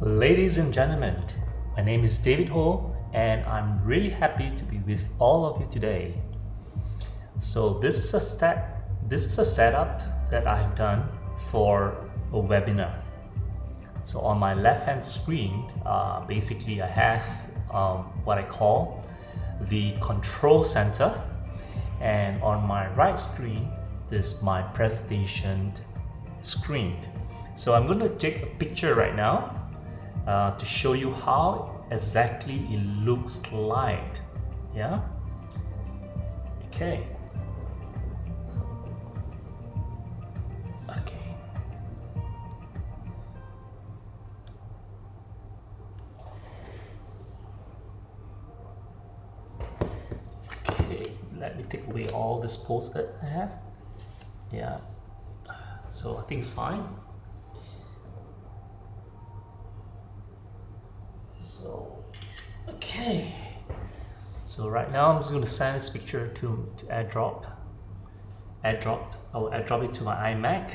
Ladies and gentlemen, my name is David Ho and I'm really happy to be with all of you today. So this is a setup that I have done for a webinar. So on my left hand screen, basically I have what I call the control center, and on my right screen is my presentation screen. So I'm going to take a picture right now to show you how exactly it looks like. Yeah. Okay. Okay, let me take away all this post that I have. Yeah, so I think it's fine. So, okay. So right now I'm just going to send this picture to AirDrop. I will AirDrop it to my iMac.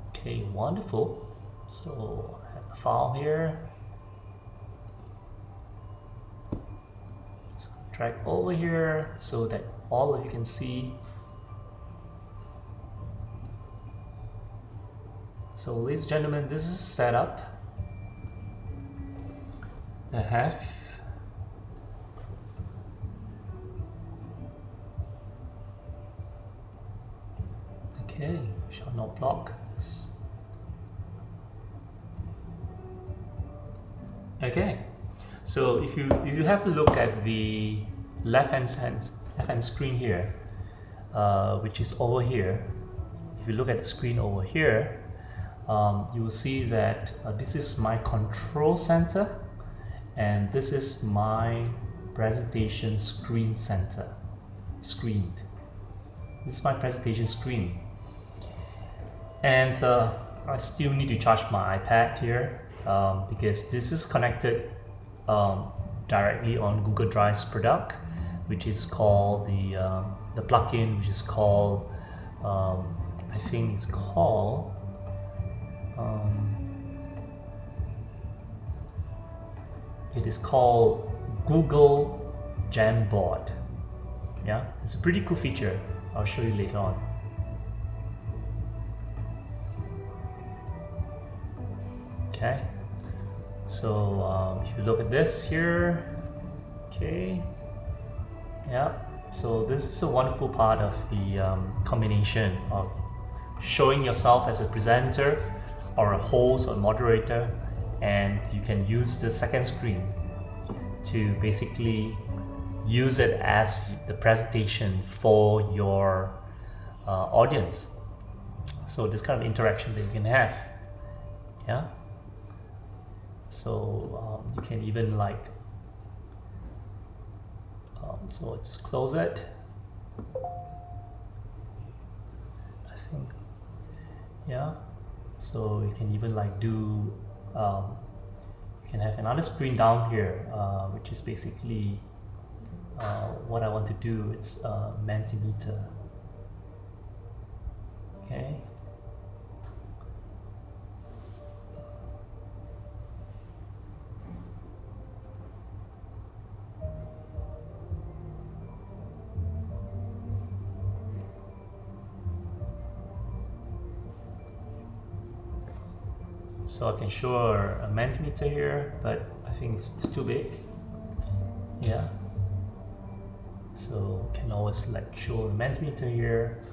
Okay, wonderful. So I have the file here. Just drag over here so that all of you can see. So ladies and gentlemen, this is setup I have. Okay, shall not block this. Okay, so if you have a look at the left hand screen here, which is over here. If you look at the screen over here, you will see that this is my control center and this is my presentation screen center. This is my presentation screen, and I still need to charge my iPad here because this is connected directly on Google Drive's product, which is called the plugin, which is called I think it's called it is called Google Jamboard. Yeah, it's a pretty cool feature. I'll show you later on. Okay, so if you look at this here, okay, yeah, so this is a wonderful part of the combination of showing yourself as a presenter or a host or moderator, and you can use the second screen to basically use it as the presentation for your audience. So this kind of interaction that you can have. Yeah. So you can even like so just close it. I think, yeah. So you can even like do you can have another screen down here, which is basically what I want to do. It's Mentimeter. Okay. So I can show a Mentimeter here, but I think it's too big. Yeah. So can always like show a Mentimeter here.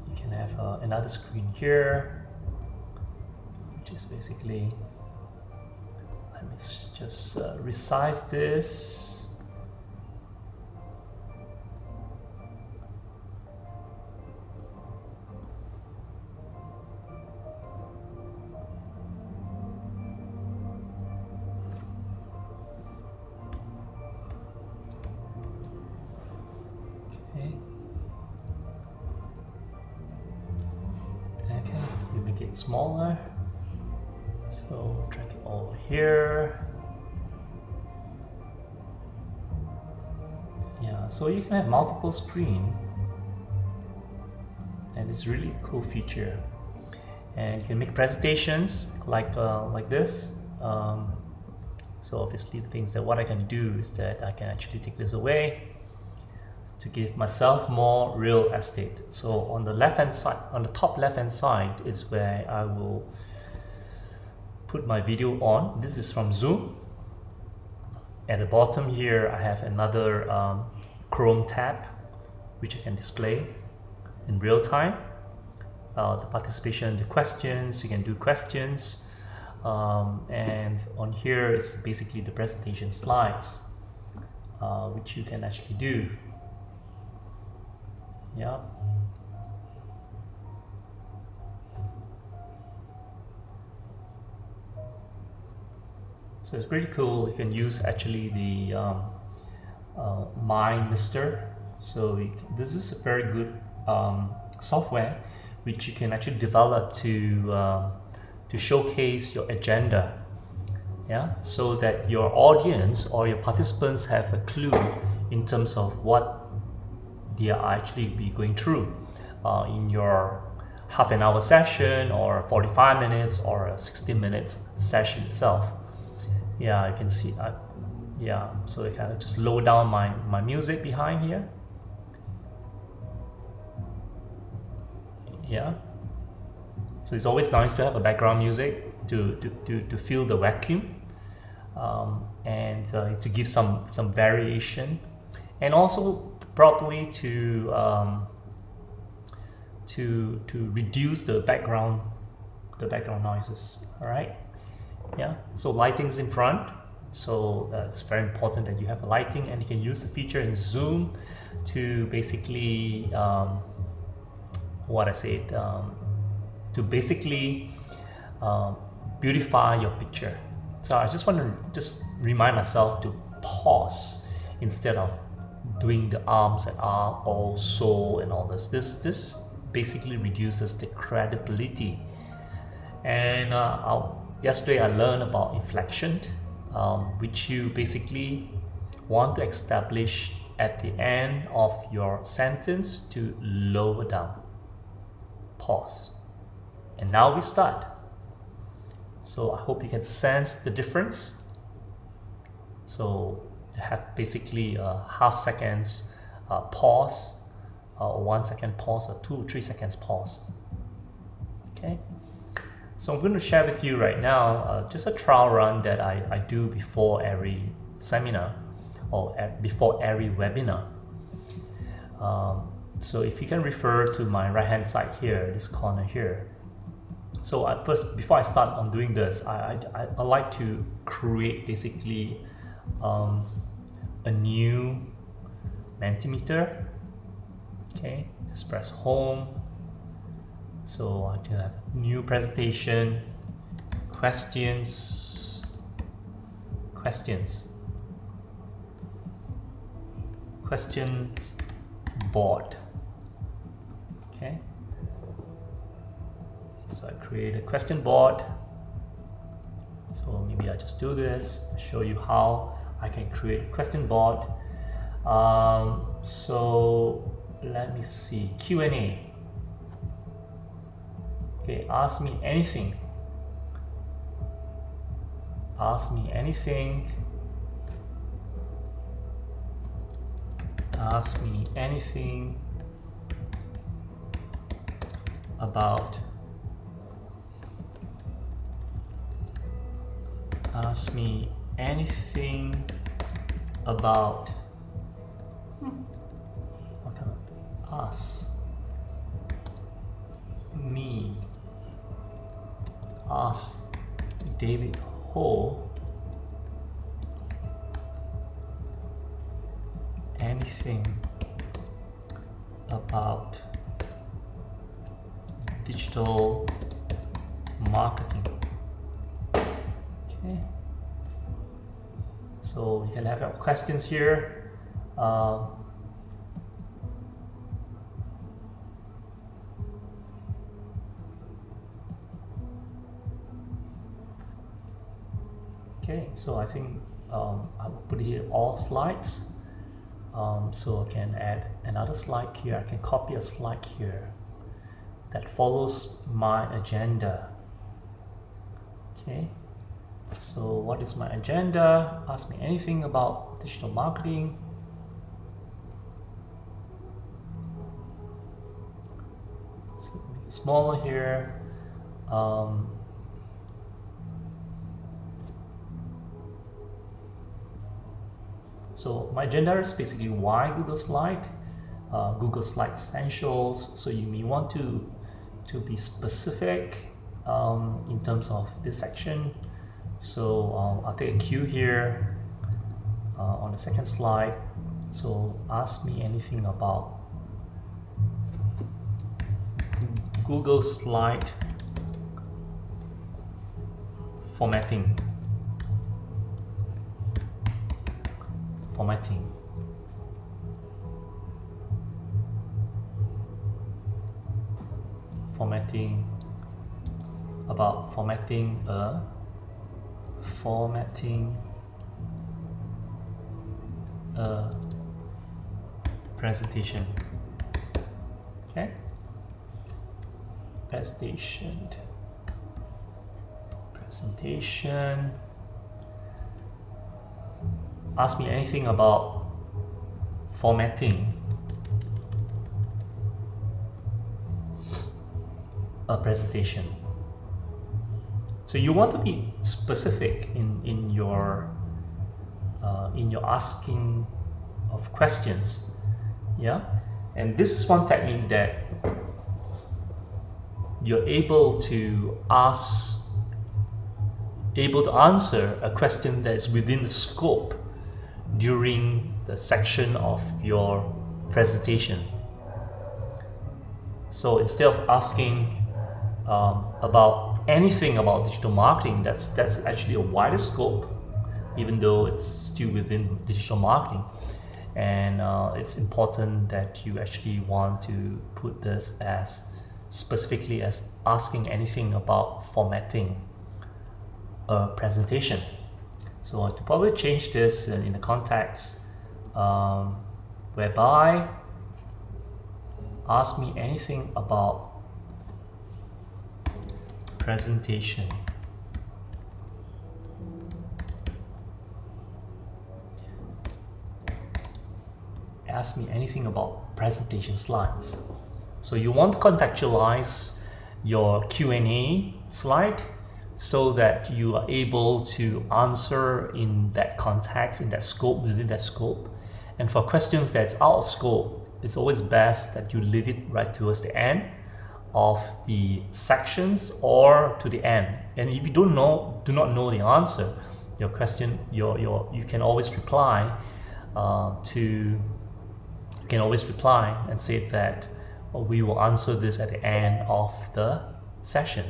You can have another screen here, which is basically, let me just resize this. Smaller, so drag it over here. Yeah, So you can have multiple screen, and it's really cool feature. And you can make presentations like this. So obviously the things that what I can do is that I can actually take this away to give myself more real estate. So on the left hand side, on the top left hand side is where I will put my video on. This is from Zoom. At the bottom here I have another Chrome tab which I can display in real time. The participation, the questions, you can do questions. And on here is basically the presentation slides, which you can actually do. Yeah. So it's pretty cool. You can use actually the Mind Mister. So this is a very good software which you can actually develop to showcase your agenda, yeah, so that your audience or your participants have a clue in terms of what they are actually be going through in your half an hour session or 45 minutes or a 60 minutes session itself. Yeah, you can see, yeah, so I kind of just lower down my music behind here. Yeah. So it's always nice to have a background music to fill the vacuum, and to give some variation, and also probably to reduce the background noises. All right. Yeah. So lighting's in front, so it's very important that you have a lighting, and you can use the feature in Zoom to basically to basically beautify your picture. So I just want to remind myself to pause instead of doing the arms and so and all this. This basically reduces the credibility. And yesterday I learned about inflection, which you basically want to establish at the end of your sentence to lower down. Pause. And now we start. So I hope you can sense the difference. So you have basically a half seconds pause, 1 second pause, or 2 or 3 seconds pause. Okay. So I'm going to share with you right now just a trial run that I do before every seminar or before every webinar. So if you can refer to my right hand side here, this corner here. So first, before I start on doing this, I like to create basically a new Mentimeter. Okay, just press home. So I can have a new presentation, questions board. Okay, so I create a question board. So maybe I just do this, show you how I can create a question board. So let me see, Q&A. Okay, ask me anything. Ask me anything. Ask me anything about. Ask me anything about. What kind of ask me? Ask David Ho anything about digital marketing. Okay, so you can have your questions here. Okay, so I think I will put here all slides. So I can add another slide here. I can copy a slide here that follows my agenda. Okay, so what is my agenda? Ask me anything about digital marketing. Let's make it smaller here. So my agenda is basically why Google Slide, Google Slide Essentials. So you may want to be specific in terms of this section. So I'll take a cue here on the second slide. So ask me anything about Google Slide formatting. Formatting about formatting a presentation. Okay, presentation. Ask me anything about formatting a presentation. So you want to be specific in your asking of questions, yeah. And this is one technique that you're able to answer a question that is within the scope during the section of your presentation. So instead of asking about anything about digital marketing, that's actually a wider scope, even though it's still within digital marketing. And it's important that you actually want to put this as specifically as asking anything about formatting a presentation. So I'll probably change this in the context whereby ask me anything about presentation. Ask me anything about presentation slides. So you want to contextualize your Q&A slide so that you are able to answer in that context, in that scope, within that scope. And for questions that's out of scope, it's always best that you leave it right towards the end of the sections or to the end. And if you do not know the answer, your question, you can always reply and say that we will answer this at the end of the session.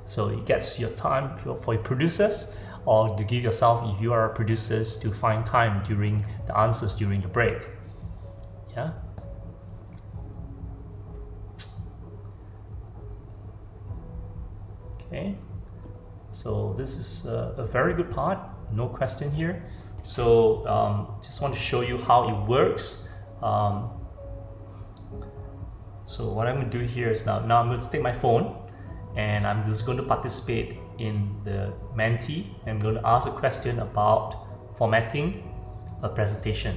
So it gets your time for your producers, or to give yourself, if you are producers, to find time during the answers during the break. Yeah. Okay. So this is a very good part. No question here. So just want to show you how it works. So what I'm going to do here is now I'm going to take my phone and I'm just going to participate in the Menti. I'm going to ask a question about formatting a presentation.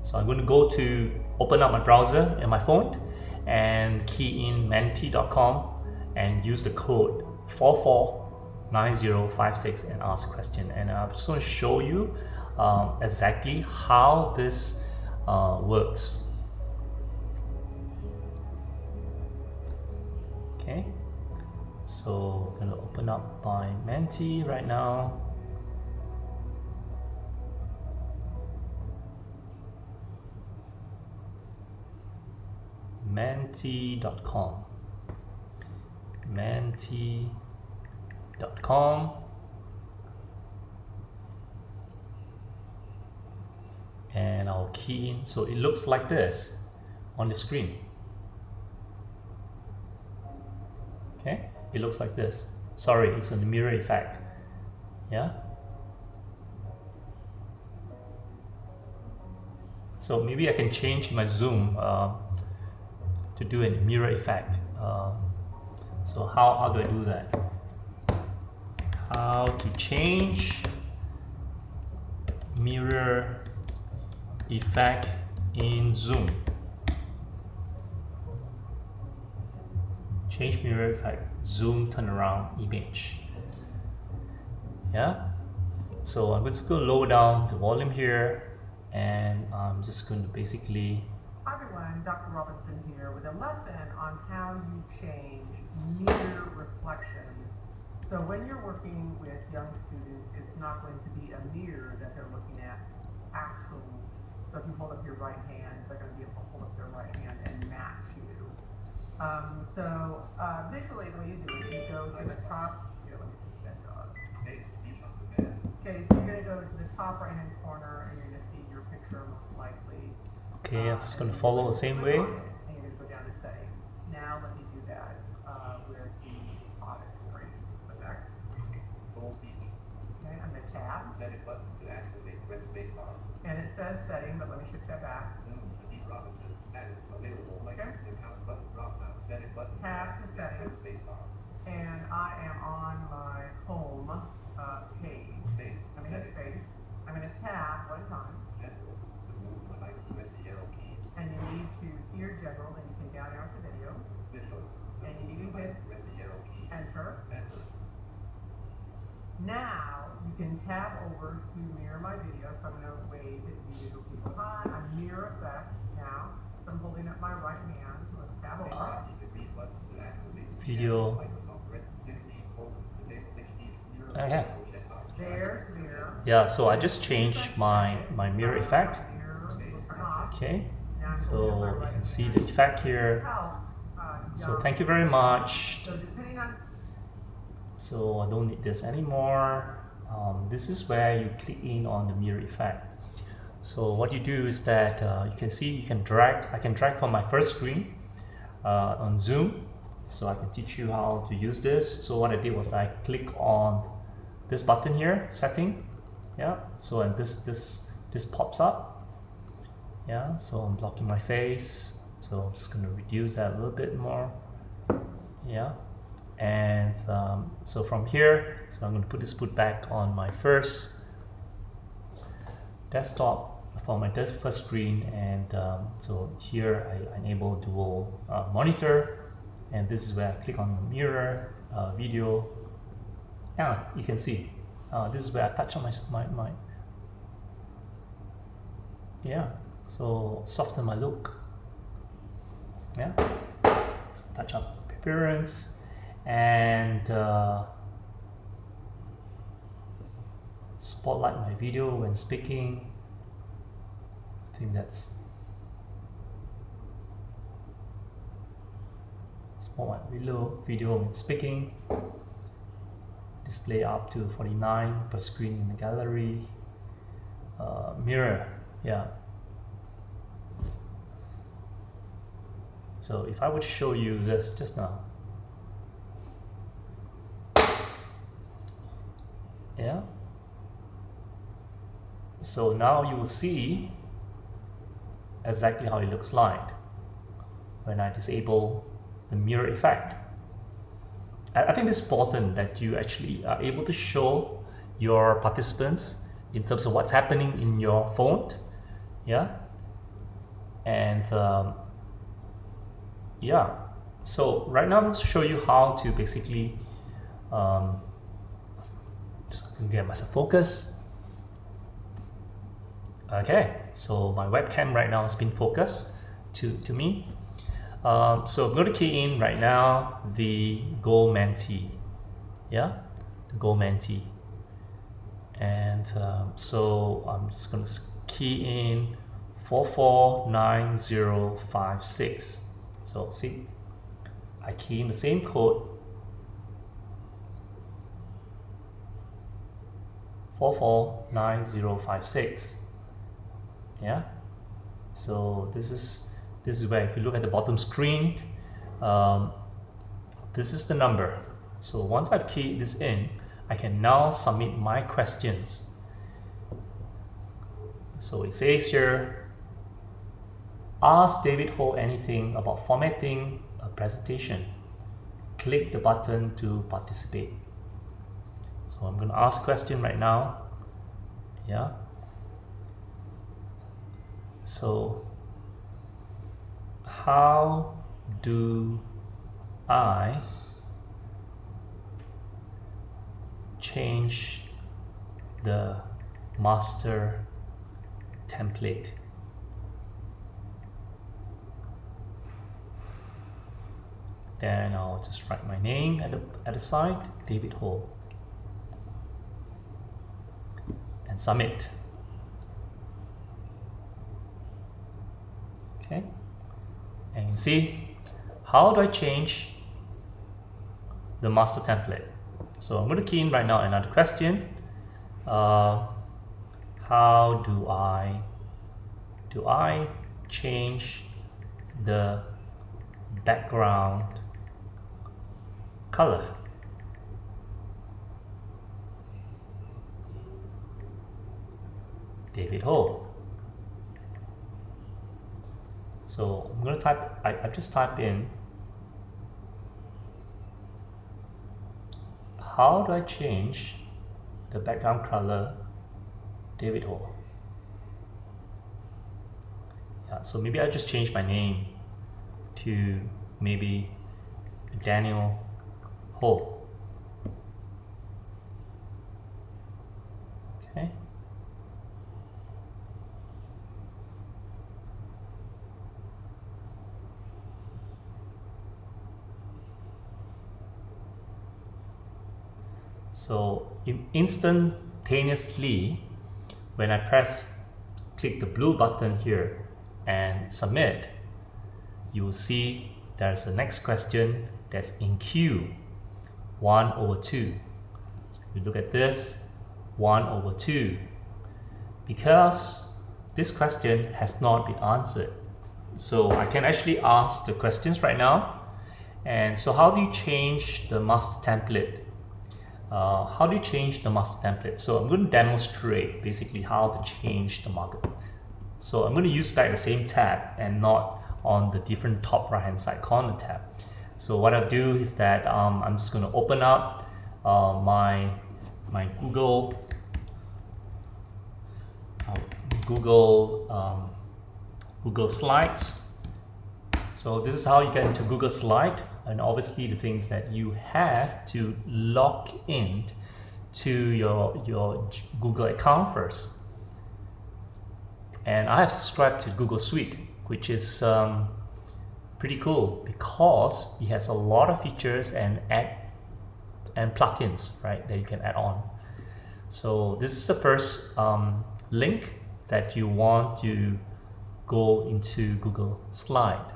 So I'm going to go to open up my browser and my phone and key in menti.com and use the code 449056 and ask a question. And I'm just going to show you exactly how this works. Okay, so I'm going to open up my Menti right now. Menti.com. And I'll key in, so it looks like this on the screen. Okay, it looks like this. Sorry, it's a mirror effect. Yeah. So maybe I can change my zoom to do a mirror effect. So how do I do that? How to change mirror effect in zoom. Change mirror effect, zoom turnaround image. Yeah. So I'm just going to lower down the volume here, and I'm just going to basically. Hi everyone, Dr. Robinson here with a lesson on how you change mirror reflection. So when you're working with young students, it's not going to be a mirror that they're looking at actual. So if you hold up your right hand, they're going to be able to hold up their right hand and match you. Visually, the way you do it, you go to the top. Here, let me suspend jaws. Okay, so you're going to go to the top right hand corner and you're going to see your picture most likely. Okay, I'm just going to follow the same way. And you're going to go down to settings. Now let me do that with the auditory effect. Okay, I'm going to tab. And it says setting, but let me shift that back. Okay. Tab to setting. And I am on my home page. I'm in a space. I'm going to tab one time. And you need to hear general, then you can down arrow to video. And you need to hit enter. Now you can tab over to mirror my video. So I'm going to wave at visual people. Hi, I'm mirror effect now. So I'm holding up my right hand. Let's tab over. Video. Okay. There's mirror. Yeah, so I just changed my mirror effect. Okay. So you can see the effect here. So thank you very much. So I don't need this anymore. This is where you click in on the mirror effect. So what you do is that you can see you can drag. I can drag from my first screen on Zoom. So I can teach you how to use this. So what I did was I click on this button here, setting. Yeah. So and this pops up. Yeah. So I'm blocking my face. So I'm just going to reduce that a little bit more. Yeah. And so from here, so I'm going to put this back on my first desktop for my first screen, and so here I enable dual monitor, and this is where I click on the mirror video. Yeah, you can see this is where I touch on my yeah, so soften my look. Yeah, so touch up appearance. And spotlight my video when speaking. I think that's spotlight video when speaking. Display up to 49 per screen in the gallery. Mirror, yeah. So if I would show you this just now. Yeah. So now you will see exactly how it looks like when I disable the mirror effect. I think it's important that you actually are able to show your participants in terms of what's happening in your phone. Yeah. And yeah. So right now I'm going to show you how to basically get myself focused. Okay, so my webcam right now has been focused to me. So I'm going to key in right now the Go Mentee. Yeah, the Go Mentee. And so I'm just going to key in 449056. So see, I key in the same code 449056. Yeah, so this is where, if you look at the bottom screen, this is the number. So once I've keyed this in, I can now submit my questions. So it says here, ask David Ho anything about formatting a presentation, click the button to participate. So I'm going to ask a question right now. Yeah. So how do I change the master template? Then I'll just write my name at the side, David Ho, and submit. Okay, and you can see, how do I change the master template? So I'm going to key in right now another question. How do I change the background color? David Ho. So I'm going to type, I just type in, how do I change the background color, David Ho? Yeah, so maybe I just change my name to maybe Daniel Ho. Okay. So instantaneously, when I click the blue button here and submit, you will see there's a next question that's in queue, 1/2. So if you look at this, 1/2, because this question has not been answered. So I can actually ask the questions right now. And so how do you change the master template? How do you change the master template? So I'm going to demonstrate basically how to change the market. So I'm going to use back the same tab and not on the different top right hand side corner tab. So what I'll do is that I'm just going to open up my Google Slides. So this is how you get into Google Slide, and obviously the things that you have to log in to your Google account first. And I have subscribed to Google Suite, which is pretty cool because it has a lot of features and plugins, right, that you can add on. So this is the first link that you want to go into Google Slide.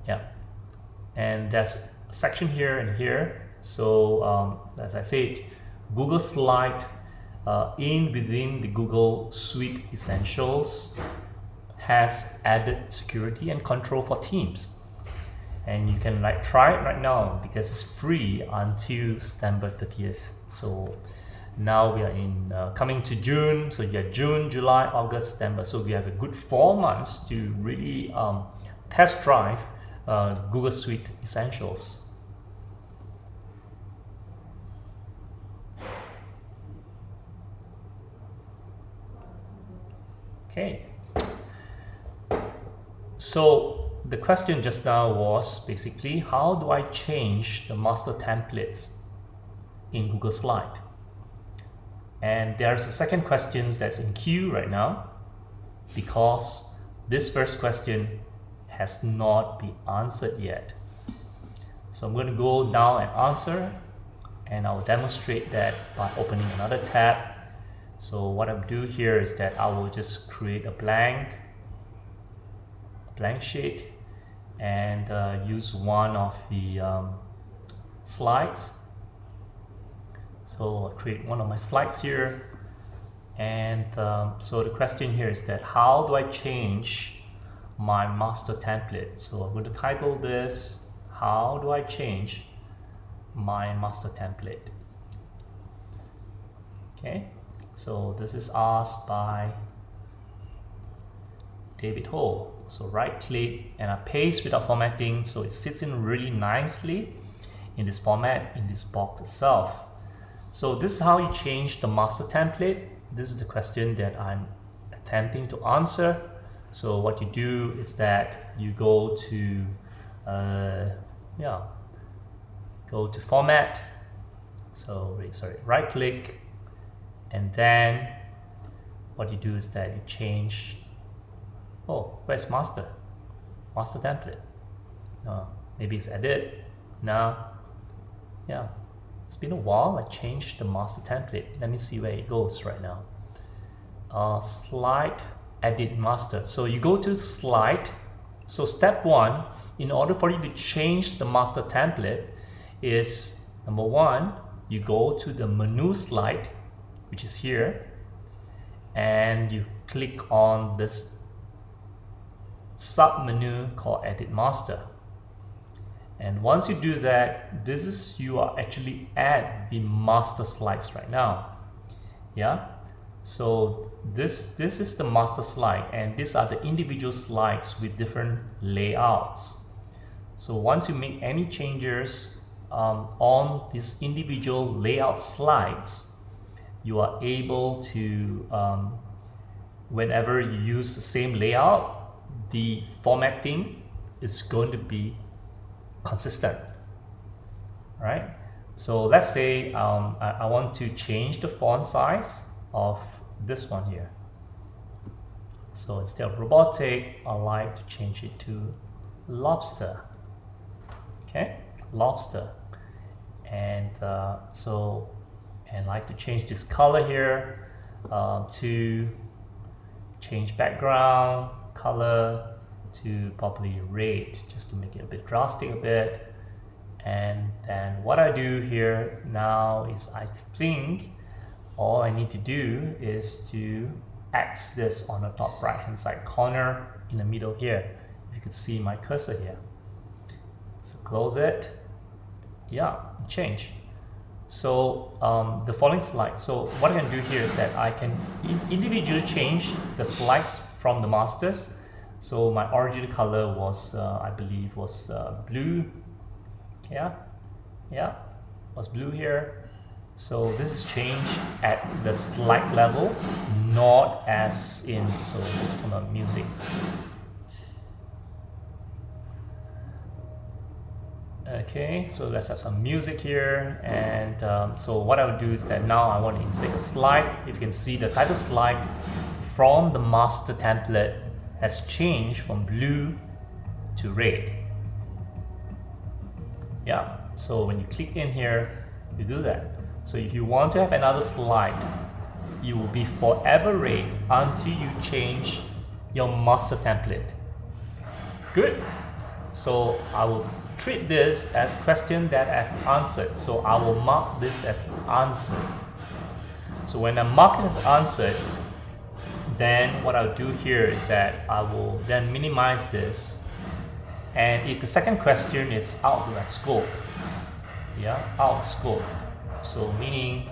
Yeah, and there's a section here and here. So as I said, Google Slide within the Google Suite Essentials has added security and control for teams, and you can try it right now because it's free until September 30th. So now we are in coming to June, so you have June, July, August, September. So we have a good 4 months to really test drive Google Suite Essentials. Okay. So the question just now was basically, how do I change the master templates in Google Slide? And there's a second question that's in queue right now because this first question has not been answered yet. So I'm going to go down and answer, and I'll demonstrate that by opening another tab. So what I'll do here is that I will just create a blank sheet and use one of the slides. So I'll create one of my slides here, and so the question here is that how do I change my master template? So I'm going to title this, how do I change my master template? Okay, so this is asked by David Ho. So right click and I paste without formatting, so it sits in really nicely in this format, in this box itself. So this is how you change the master template. This is the question that I'm attempting to answer. So what you do is that you go to go to format. So right click, and then what you do is that you change, oh, where's master template? Maybe it's edit. Now, yeah, it's been a while. I changed the master template. Let me see where it goes right now. Slide, edit master. So you go to slide. So step one, in order for you to change the master template, is number one, you go to the menu slide, which is here, and you click on this sub menu called edit master. And once you do that, you are actually at the master slides right now. Yeah, so this is the master slide, and these are the individual slides with different layouts. So once you make any changes on these individual layout slides, you are able to, whenever you use the same layout, the formatting is going to be consistent, right? So let's say I want to change the font size of this one here. So instead of robotic, I like to change it to lobster. Okay, lobster. And and I like to change this color here to change background color to probably red, just to make it a bit drastic a bit. And then what I do here now is, I think all I need to do is to X this on the top right hand side corner in the middle here. You can see my cursor here. So close it. Yeah, change. So the following slide. So what I can do here is that I can individually change the slides from the masters. So my original color was, I believe, was blue. Yeah, was blue here. So this is changed at the slide level, not as in, so let's come on music. Okay, so let's have some music here. And so what I would do is that now I want to insert a slide. If you can see, the title slide from the master template has changed from blue to red. Yeah, so when you click in here, you do that. So if you want to have another slide, you will be forever red until you change your master template. Good. So I will treat this as question that I've answered. So I will mark this as answered. So when I mark it as answered, then what I'll do here is that I will then minimize this. And if the second question is out of my scope, yeah, out of scope. So meaning,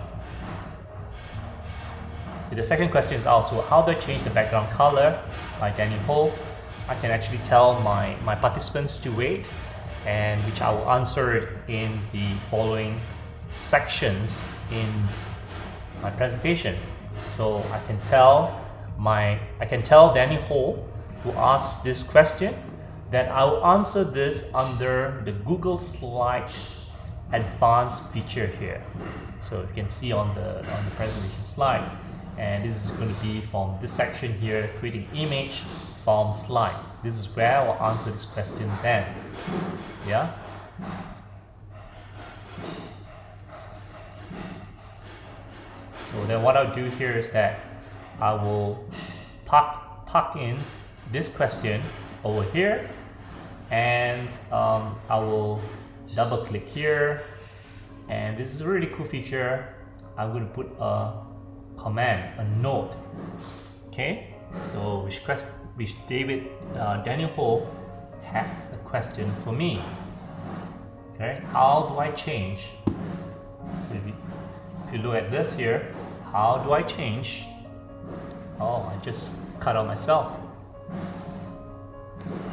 if the second question is out, so how do I change the background color by Daniel Ho? I can actually tell my participants to wait, and which I will answer in the following sections in my presentation. So I can tell Danny Ho, who asked this question, that I will answer this under the Google Slide Advanced feature here. So you can see on the presentation slide, and this is going to be from this section here, creating image from slide. This is where I will answer this question then. Yeah. So then what I'll do here is that I will park in this question over here, and I will double click here, and this is a really cool feature. I'm going to put a command, a note. Okay, so which Daniel Ho had a question for me. Okay, how do I change? So if you look at this here, how do I change? Oh, I just cut out myself.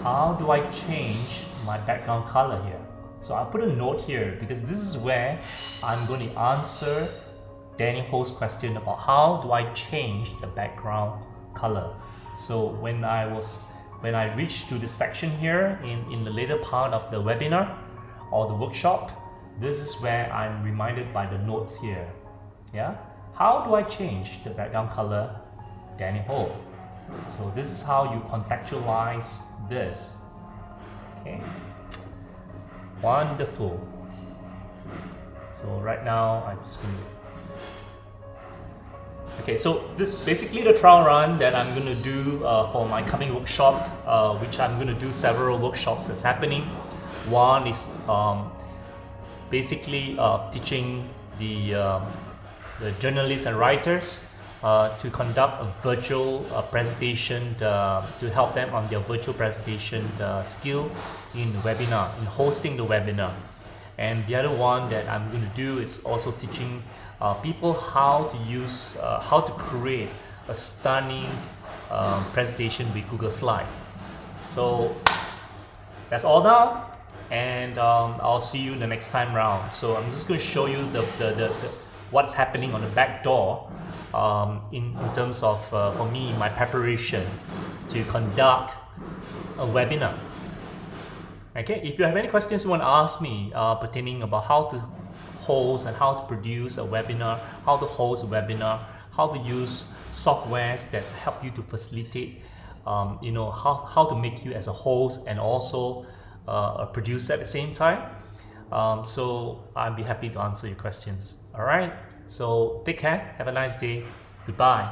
How do I change my background color here? So I put a note here because this is where I'm going to answer Danny Ho's question about how do I change the background color. So when I reach to this section here in the later part of the webinar or the workshop, this is where I'm reminded by the notes here. Yeah, how do I change the background color, Danny Ho? So this is how you contextualize this. Okay, wonderful. So right now I'm just going to okay, so this is basically the trial run that I'm going to do for my coming workshop, which I'm going to do several workshops that's happening. One is basically teaching the journalists and writers to conduct a virtual presentation to help them on their virtual presentation skill in the webinar, in hosting the webinar. And the other one that I'm going to do is also teaching people how to create a stunning presentation with Google Slide. So that's all now, and I'll see you the next time round. So I'm just going to show you the what's happening on the back door in terms of for me, my preparation to conduct a webinar. Okay, if you have any questions you want to ask me pertaining about how to host and how to produce a webinar, how to host a webinar, how to use softwares that help you to facilitate, how to make you as a host and also a producer at the same time. So I'll be happy to answer your questions. All right, so take care, have a nice day, goodbye.